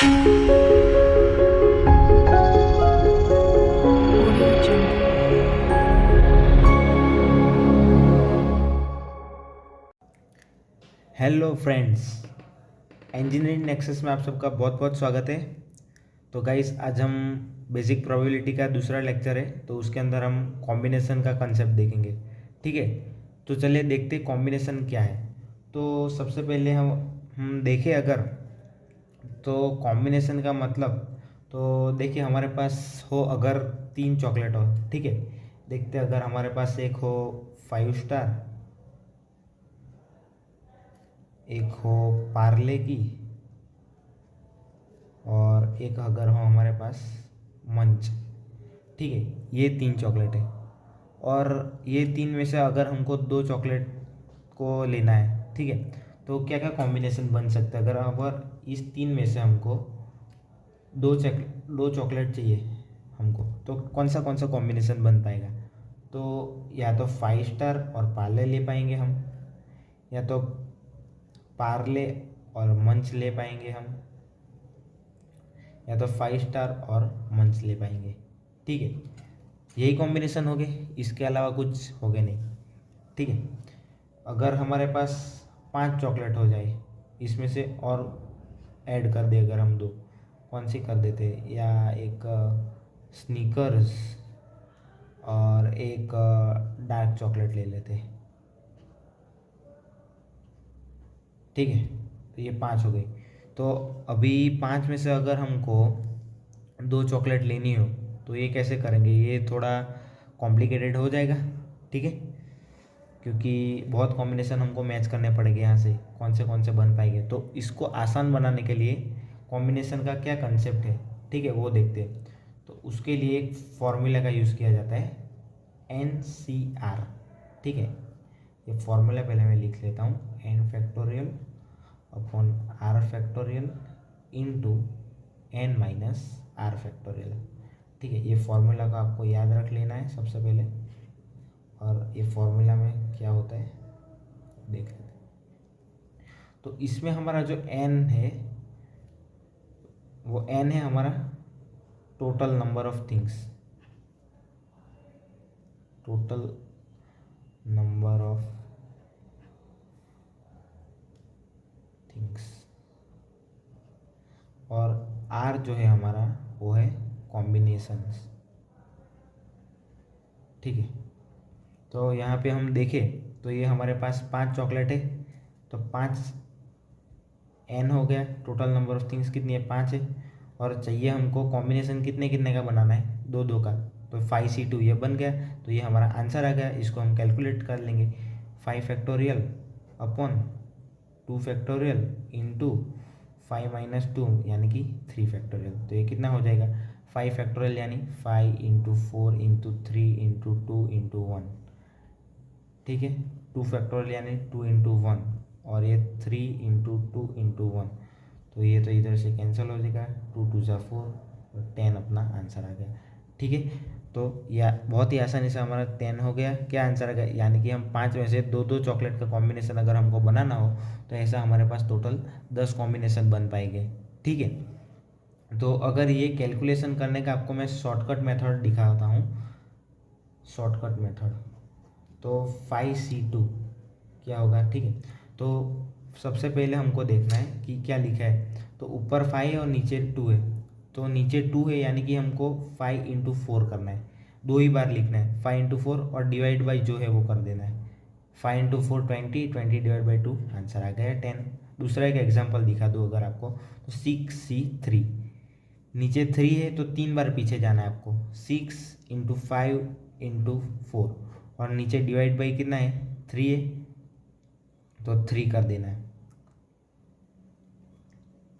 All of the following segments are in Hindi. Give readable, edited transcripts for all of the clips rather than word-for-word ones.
Audio Jungle. Hello friends, engineering nexus में आप सबका बहुत बहुत स्वागत है। तो गाइस, आज हम बेसिक प्रोबेबिलिटी का दूसरा लेक्चर है, तो उसके अंदर हम कॉम्बिनेशन का कंसेप्ट देखेंगे। ठीक है, तो चलिए देखते कॉम्बिनेशन क्या है। तो सबसे पहले हम देखें अगर, तो कॉम्बिनेशन का मतलब, तो देखिए हमारे पास हो अगर तीन चॉकलेट हो, ठीक है। देखते अगर हमारे पास एक हो 5 स्टार, एक हो पार्ले की, और एक अगर हो हमारे पास मंच। ठीक है, ये तीन चॉकलेट है, और ये तीन में से अगर हमको दो चॉकलेट को लेना है, ठीक है, तो क्या क्या कॉम्बिनेशन बन सकता है। अगर इस तीन में से हमको दो चॉकलेट चाहिए हमको, तो कौन सा कॉम्बिनेशन बन पाएगा। तो या तो 5 स्टार और पार्ले ले पाएंगे हम, या तो पार्ले और मंच ले पाएंगे हम, या तो 5 स्टार और मंच ले पाएंगे। ठीक है, यही कॉम्बिनेशन हो गए, इसके अलावा कुछ हो गए नहीं। ठीक है, अगर हमारे पास 5 चॉकलेट हो जाए, इसमें से और ऐड कर दे अगर हम दो, कौन सी कर देते, या एक स्नीकर्स और एक डार्क चॉकलेट ले लेते। ठीक है, तो ये 5 हो गई। तो अभी 5 में से अगर हमको दो चॉकलेट लेनी हो, तो ये कैसे करेंगे, ये थोड़ा कॉम्प्लिकेटेड हो जाएगा। ठीक है, क्योंकि बहुत कॉम्बिनेशन हमको मैच करने पड़ेंगे, यहाँ से कौन से बन पाएंगे। तो इसको आसान बनाने के लिए कॉम्बिनेशन का क्या कंसेप्ट है, ठीक है, वो देखते हैं। तो उसके लिए एक फॉर्मूला का यूज़ किया जाता है, NCR। ठीक है, ये फॉर्मूला पहले मैं लिख लेता हूँ, n upon r into n-r। ठीक है, ये फॉर्मूला का आपको याद रख लेना है सबसे पहले। और ये फॉर्मूला में क्या होता है देख लेते हैं। तो इसमें हमारा जो n है, वो n है हमारा total number of things, total number of things. और r जो है हमारा, वो है कॉम्बिनेशंस। ठीक है, तो यहाँ पे हम देखें तो ये हमारे पास 5 चॉकलेट है, तो 5 n हो गया। टोटल नंबर ऑफ थिंग्स कितनी है, 5 है। और चाहिए हमको कॉम्बिनेशन कितने कितने का बनाना है, दो दो का। तो 5C2 ये बन गया, तो ये हमारा आंसर आ गया। इसको हम कैलकुलेट कर लेंगे, 5 फैक्टोरियल अपॉन 2 फैक्टोरियल इंटू 5 - 2 यानी कि 3 फैक्टोरियल। तो ये कितना हो जाएगा, 5 फैक्टोरियल यानी 5 × 4 × 3 × 2 × 1। ठीक है, 2 फैक्टोरियल यानी 2 × 1, और ये 3 × 2 × 1। तो ये तो इधर से कैंसिल हो जाएगा, 2 × 2 = 4 और 10 अपना आंसर आ गया। ठीक है, तो या बहुत ही आसानी से हमारा 10 हो गया, क्या आंसर आ गया, यानी कि हम 5 में से दो दो चॉकलेट का कॉम्बिनेशन अगर हमको बनाना हो, तो ऐसा हमारे पास टोटल 10 कॉम्बिनेशन बन पाएंगे। ठीक है, तो अगर ये कैलकुलेशन करने का आपको मैं शॉर्टकट मेथड दिखाता हूँ, शॉर्टकट मेथड, तो 5C2 क्या होगा। ठीक है, तो सबसे पहले हमको देखना है कि क्या लिखा है। तो ऊपर 5 है और नीचे 2 है, तो नीचे 2 है यानी कि हमको 5 × 4 करना है, दो ही बार लिखना है 5 × 4, और डिवाइड बाई जो है वो कर देना है। 5 × 4 20, 20/2 आंसर आ गया 10। दूसरा एक एग्जाम्पल दिखा दूँ अगर आपको, तो 6C3, नीचे 3 है तो 3 बार पीछे जाना है आपको, 6 × 5 × 4, और नीचे डिवाइड बाई कितना है, 3 है, तो 3 कर देना है।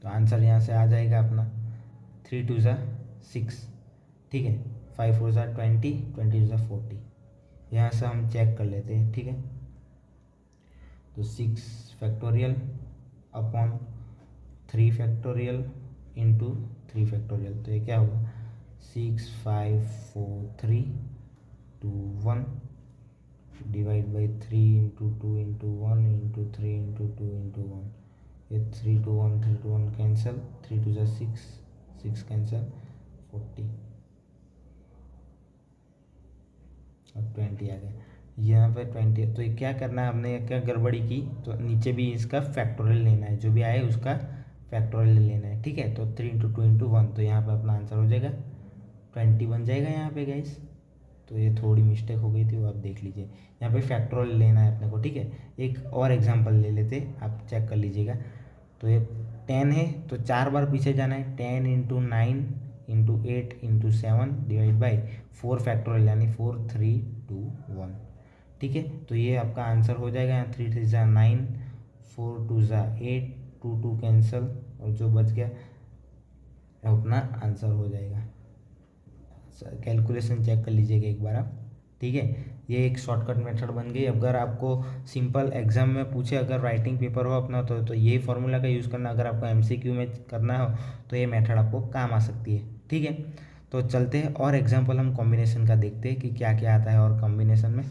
तो आंसर यहाँ से आ जाएगा अपना 3 × 2 = 6। ठीक है, 5 × 4 = 20, 20 × 40। यहाँ से हम चेक कर लेते हैं। ठीक है, तो 6 factorial upon 3 factorial into 3 factorial, तो ये क्या होगा, 6 5 4 3 2 1 डिवाइड बाई 3 × 2 × 1 × 3 × 2 × 1। ये 3 to 1 कैंसिल, 3 to 6, 6 कैंसिल, 40 और 20 आ गया। यहाँ पे 20, तो ये क्या करना है हमने, क्या गड़बड़ी की, तो नीचे भी इसका फैक्टोरियल लेना है, जो भी आए उसका फैक्टोरियल लेना है, ठीक है। तो 3 into 2 into 1, तो यहाँ पे अपना आंसर हो जाएगा 20 बन जाएगा यहाँ पे गाइस। तो ये थोड़ी मिस्टेक हो गई थी, वो आप देख लीजिए, यहाँ पे फैक्टोरियल लेना है अपने को, ठीक है। एक और एग्जांपल ले लेते, आप चेक कर लीजिएगा। तो ये 10 है, तो 4 बार पीछे जाना है, 10 into 9 into 8 into 7 divide by 4 factorial, यानी 4 3 2 1, ठीक है। तो ये आपका आंसर हो जाएगा, यहाँ 3 3 ज़ा 9, 4 2 ज़ा 8, 2 2 कैंसिल, और जो बच गया अपना आंसर हो जाएगा। कैलकुलेशन चेक कर लीजिएगा एक बार आप, ठीक है। ये एक शॉर्टकट मेथड बन गई। अगर आपको सिंपल एग्जाम में पूछे, अगर राइटिंग पेपर हो अपना, तो ये फार्मूला का यूज़ करना। अगर आपको एमसीक्यू में करना हो तो ये मेथड आपको काम आ सकती है, ठीक है। तो चलते हैं और एग्जाम्पल हम कॉम्बिनेशन का देखते हैं कि क्या क्या आता है और कॉम्बिनेशन में।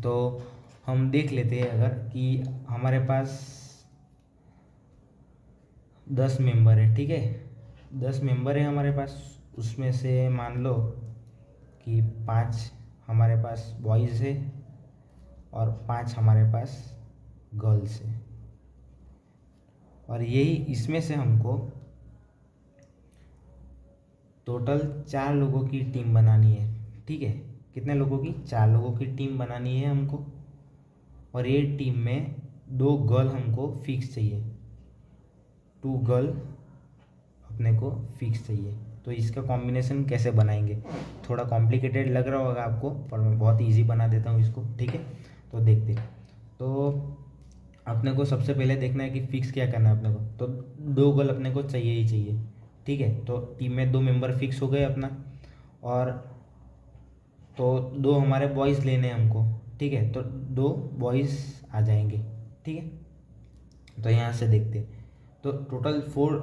तो हम देख लेते हैं, अगर कि हमारे पास 10 मेंबर है, ठीक है, 10 मेंबर है हमारे पास। उसमें से मान लो कि 5 हमारे पास बॉयज़ है और 5 हमारे पास गर्ल्स है, और यही इसमें से हमको टोटल 4 लोगों की टीम बनानी है, ठीक है। कितने लोगों की? 4 लोगों की टीम बनानी है हमको, और ये टीम में 2 गर्ल हमको फिक्स चाहिए, 2 गर्ल अपने को फिक्स चाहिए। तो इसका कॉम्बिनेशन कैसे बनाएंगे, थोड़ा कॉम्प्लिकेटेड लग रहा होगा आपको, पर मैं बहुत इजी बना देता हूँ इसको, ठीक है। तो देखते, तो अपने को सबसे पहले देखना है कि फिक्स क्या करना है अपने को। तो 2 गर्ल अपने को चाहिए ही चाहिए, ठीक है। तो टीम में 2 मेंबर फिक्स हो गए अपना, और तो 2 हमारे बॉयज़ लेने हैं हमको, ठीक है। तो 2 बॉयज़ आ जाएंगे, ठीक है। तो यहाँ से देखते, तो टोटल 4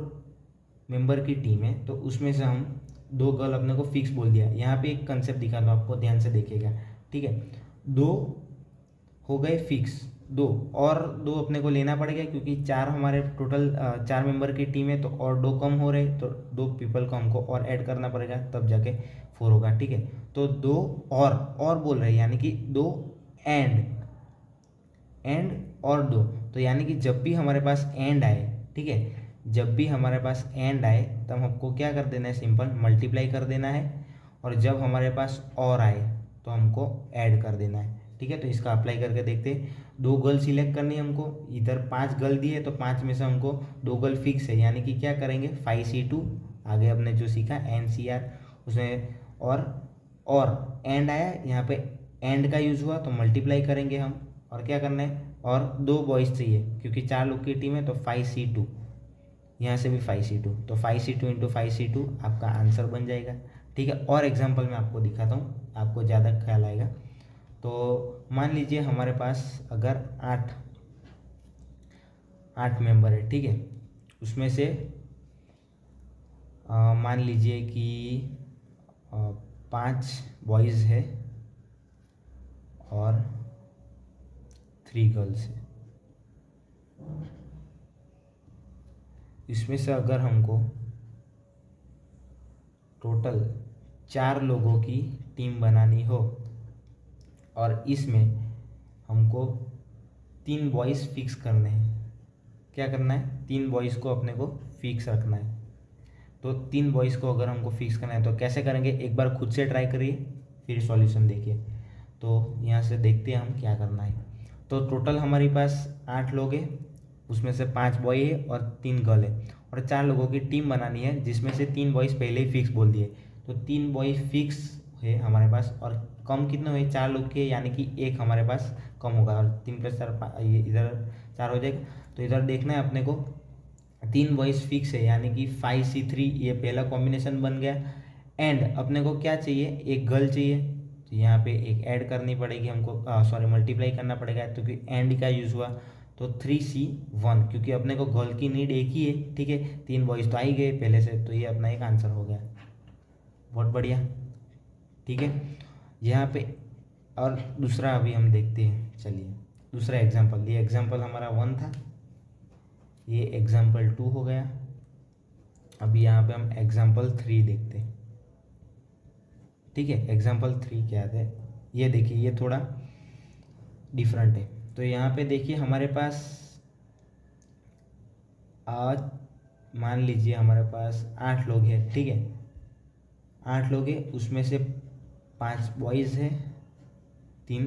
मेंबर की टीम है, तो उसमें से हम 2 गर्ल अपने को फिक्स बोल दिया। यहाँ पे एक कंसेप्ट दिखाता हूँ आपको, ध्यान से देखिएगा, ठीक है। 2 हो गए फिक्स, 2 और 2 अपने को लेना पड़ेगा, क्योंकि 4 हमारे टोटल 4 मेंबर की टीम है, तो और 2 कम हो रहे, तो 2 पीपल को हमको और ऐड करना पड़ेगा, तब जाके 4 होगा, ठीक है। तो 2 और बोल रहे हैं, यानी कि 2 एंड और 2, तो यानी कि जब भी हमारे पास एंड आए, ठीक है, जब भी हमारे पास एंड आए तब हमको क्या कर देना है, सिंपल मल्टीप्लाई कर देना है, और जब हमारे पास और आए तो हमको ऐड कर देना है, ठीक है। तो इसका अप्लाई करके देखते हैं। 2 गर्ल सिलेक्ट करनी है हमको, इधर 5 गर्ल दिए, तो 5 में से हमको 2 गर्ल फिक्स है, यानी कि क्या करेंगे, 5C2 आगे अपने जो सीखा NCR उसमें, और एंड आया, यहाँ पे एंड का यूज़ हुआ तो मल्टीप्लाई करेंगे हम, और क्या करना है, और 2 बॉयज़ चाहिए, क्योंकि 4 लोग की टीम है, तो 5C2, यहाँ से भी 5C2, तो 5C2 इंटू 5C2 आपका आंसर बन जाएगा, ठीक है। और एग्जांपल मैं आपको दिखाता हूँ, आपको ज़्यादा ख्याल आएगा। तो मान लीजिए हमारे पास अगर 8 मेंबर है, ठीक है, उसमें से मान लीजिए कि 5 बॉयज़ है और 3 गर्ल्स है। इसमें से अगर हमको टोटल 4 लोगों की टीम बनानी हो, और इसमें हमको 3 बॉयज़ फिक्स करने हैं, क्या करना है, 3 बॉयज़ को अपने को फिक्स रखना है। तो 3 बॉयज़ को अगर हमको फिक्स करना है तो कैसे करेंगे, एक बार खुद से ट्राई करिए, फिर सॉल्यूशन देखिए। तो यहाँ से देखते हैं हम क्या करना है। तो टोटल हमारे पास 8 लोग हैं, उसमें से 5 बॉय है और 3 गर्ल है, और 4 लोगों की टीम बनानी है, जिसमें से 3 बॉयज़ पहले ही फिक्स बोल दिए। तो 3 बॉय फिक्स है हमारे पास, और कम कितने हुए, 4 लोग के, यानी कि 1 हमारे पास कम होगा, और 3 + 4 ये इधर 4 हो जाएगा। तो इधर देखना है अपने को, 3 बॉयज़ फिक्स है, यानी कि 5C3, ये पहला कॉम्बिनेशन बन गया। एंड अपने को क्या चाहिए, एक गर्ल चाहिए, तो यहाँ पे एक ऐड करनी पड़ेगी हमको, सॉरी मल्टीप्लाई करना पड़ेगा, क्योंकि एंड का यूज़ हुआ। तो 3C1, क्योंकि अपने को गर्ल की नीड एक ही है, ठीक है, 3 बॉयज़ तो आ ही गए पहले से, तो ये अपना एक आंसर हो गया, बहुत बढ़िया, ठीक है। यहाँ पे और दूसरा अभी हम देखते हैं, चलिए दूसरा एग्जांपल, ये एग्जांपल हमारा 1 था, ये एग्जाम्पल 2 हो गया। अभी यहाँ पे हम एग्जाम्पल 3 देखते हैं। ठीक है, एग्जाम्पल 3 क्या है, ये देखिए, ये थोड़ा डिफरेंट है। तो यहाँ पे देखिए हमारे पास आज मान लीजिए हमारे पास 8 लोग हैं। ठीक है, 8 लोग हैं, उसमें से 5 बॉयज़ है, 3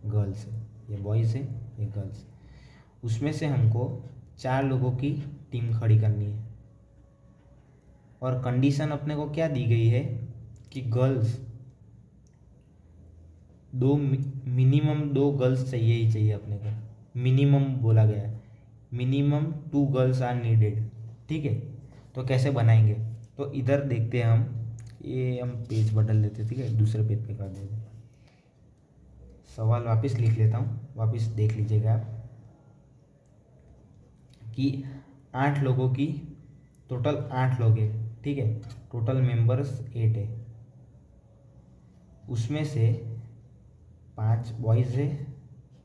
गर्ल्स है। ये बॉयज़ है, ये गर्ल्स। उसमें से हमको 4 लोगों की टीम खड़ी करनी है और कंडीशन अपने को क्या दी गई है कि गर्ल्स मिनिमम 2 गर्ल्स चाहिए ही चाहिए अपने को, मिनिमम बोला गया है, मिनिमम 2 गर्ल्स आर नीडेड। ठीक है, तो कैसे बनाएंगे, तो इधर देखते हैं हम, ये हम पेज बदल देते, ठीक है, दूसरे पेज पे कर देते। सवाल वापस लिख लेता हूँ, वापस देख लीजिएगा आप कि 8 लोगों की टोटल 8 लोग हैं। ठीक है, टोटल मेंबर्स 8 है, उसमें से 5 बॉयज़ है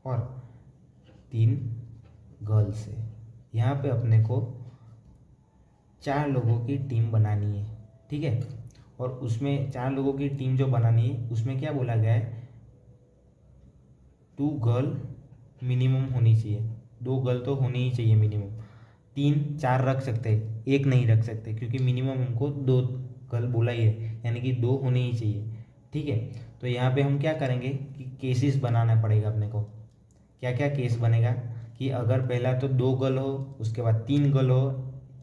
और 3 गर्ल्स है। यहाँ पे अपने को 4 लोगों की टीम बनानी है। ठीक है, और उसमें 4 लोगों की टीम जो बनानी है उसमें क्या बोला गया है, 2 गर्ल मिनिमम होनी चाहिए, 2 गर्ल तो होनी ही चाहिए मिनिमम। 3-4 रख सकते हैं, एक नहीं रख सकते, क्योंकि मिनिमम हमको 2 गर्ल बोला ही है, यानी कि 2 होनी ही चाहिए। ठीक है, तो यहाँ पे हम क्या करेंगे कि केसेस बनाना पड़ेगा अपने को। क्या क्या केस बनेगा कि अगर पहला तो 2 गर्ल हो, उसके बाद 3 गर्ल हो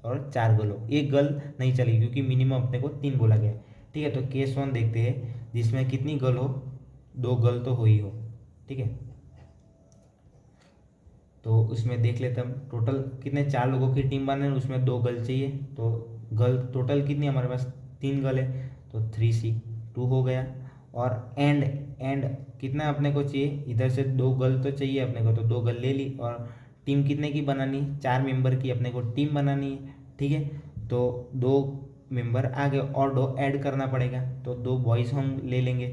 और 4 गर्ल हो। एक गर्ल नहीं चलेगी क्योंकि मिनिमम अपने को 3 बोला गया है। ठीक है, तो केस 1 देखते हैं जिसमें कितनी गर्ल हो, 2 गर्ल तो हो ही हो। ठीक है, तो उसमें देख लेते हम टोटल कितने, 4 लोगों की टीम बनाने, उसमें 2 गर्ल चाहिए। तो गर्ल टोटल कितनी हमारे पास, 3 गर्ल है, तो 3C2 हो गया। और एंड कितना अपने को चाहिए, इधर से 2 गर्ल तो चाहिए अपने को, तो 2 गर्ल ले ली। और टीम कितने की बनानी, 4 मेंबर की अपने को टीम बनानी है। ठीक है, तो 2 मेंबर आ गए और 2 ऐड करना पड़ेगा, तो 2 बॉयज़ हम ले लेंगे।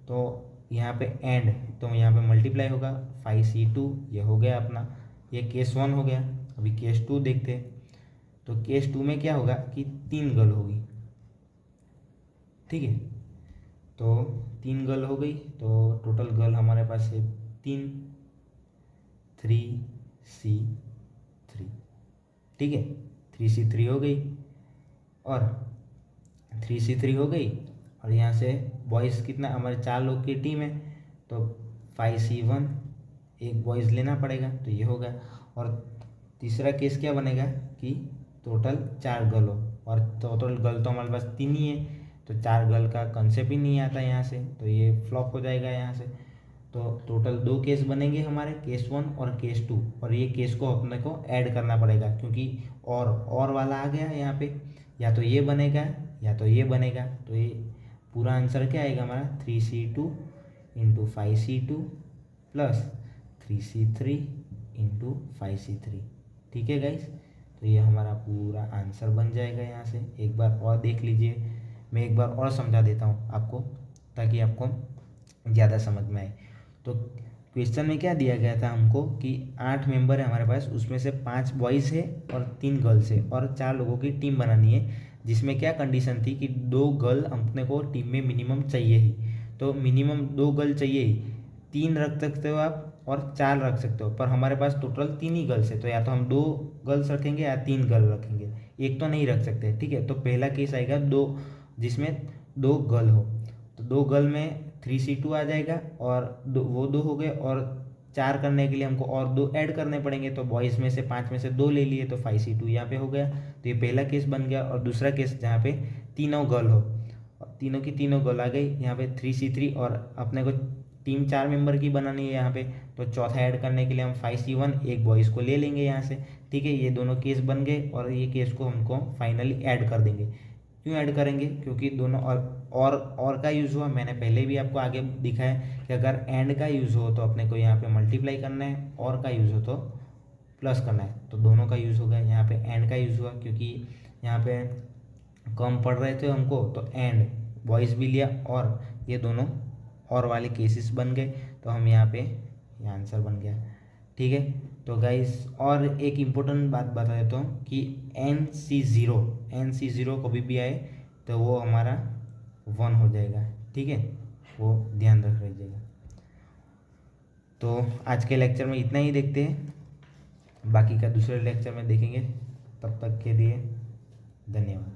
तो यहाँ पे एंड, तो यहाँ पे मल्टीप्लाई होगा 5C2, ये हो गया अपना, ये केस 1 हो गया। अभी केस 2 देखते हैं, तो केस 2 में क्या होगा कि 3 गर्ल होगी। ठीक है, तो 3 गर्ल हो गई, तो टोटल गर्ल हमारे पास है 3, 3C3। ठीक है, 3C3 हो गई और 3C3 हो गई। और यहाँ से बॉयज़ कितना, हमारे 4 लोग की टीम है, तो 5C1, एक बॉयज़ लेना पड़ेगा, तो ये होगा। और तीसरा केस क्या बनेगा कि टोटल 4 गर्ल हो, और टोटल गर्ल तो हमारे पास 3 ही है, तो 4 गर्ल का कंसेप्ट ही नहीं आता यहाँ से, तो ये फ्लॉप हो जाएगा यहाँ से। तो टोटल 2 केस बनेंगे हमारे, केस 1 और केस 2, और ये केस को अपने को ऐड करना पड़ेगा क्योंकि और वाला आ गया यहाँ पे, या तो ये बनेगा या तो ये बनेगा। तो ये पूरा आंसर क्या आएगा हमारा, 3C2 into 5C2 plus 3C3 into 5C3। ठीक है गाइस, तो ये हमारा पूरा आंसर बन जाएगा। यहाँ से एक बार और देख लीजिए, मैं एक बार और समझा देता हूँ आपको ताकि आपको ज़्यादा समझ में आए। तो क्वेश्चन में क्या दिया गया था हमको कि 8 मेंबर है हमारे पास, उसमें से 5 बॉयज़ है और 3 गर्ल्स है, और 4 लोगों की टीम बनानी है, जिसमें क्या कंडीशन थी कि 2 गर्ल अपने को टीम में मिनिमम चाहिए ही। तो मिनिमम 2 गर्ल चाहिए ही, 3 रख सकते हो आप और 4 रख सकते हो, पर हमारे पास टोटल 3 ही गर्ल्स है, तो या तो हम 2 गर्ल्स रखेंगे या 3 गर्ल रखेंगे, एक तो नहीं रख सकते। ठीक है, तो पहला केस आएगा 2, जिसमें 2 गर्ल हो, तो 2 गर्ल में 3C2 आ जाएगा, और वो 2 हो गए, और 4 करने के लिए हमको और 2 ऐड करने पड़ेंगे, तो बॉयज़ में से 5 में से 2 ले लिए, तो 5C2 यहाँ पे हो गया। तो ये पहला केस बन गया। और दूसरा केस जहाँ पे तीनों गर्ल हो, तीनों की तीनों गर्ल आ गई, यहाँ पे 3C3, और अपने को टीम 4 मेंबर की बनानी है यहाँ पे, तो चौथा ऐड करने के लिए हम 5C1 एक बॉयज़ को ले लेंगे यहाँ से। ठीक है, ये दोनों केस बन गए, और ये केस को हमको फाइनली ऐड कर देंगे। क्यों ऐड करेंगे, क्योंकि दोनों और का यूज़ हुआ, मैंने पहले भी आपको आगे दिखाया कि अगर एंड का यूज़ हो तो अपने को यहाँ पे मल्टीप्लाई करना है, और का यूज़ हो तो प्लस करना है, तो दोनों का यूज़ होगा। यहाँ पे एंड का यूज़ हुआ क्योंकि यहाँ पे कम पढ़ रहे थे हमको, तो एंड बॉयज़ भी लिया, और ये दोनों और वाले केसेस बन गए, तो हम यहाँ पे ये आंसर बन गया। ठीक है, तो गाइस और एक इम्पोर्टेंट बात बता देता हूँ कि NC0 कभी भी आए तो वो हमारा 1 हो जाएगा, ठीक है, वो ध्यान रख लीजिएगा। तो आज के लेक्चर में इतना ही देखते हैं, बाकी का दूसरे लेक्चर में देखेंगे। तब तक के लिए धन्यवाद।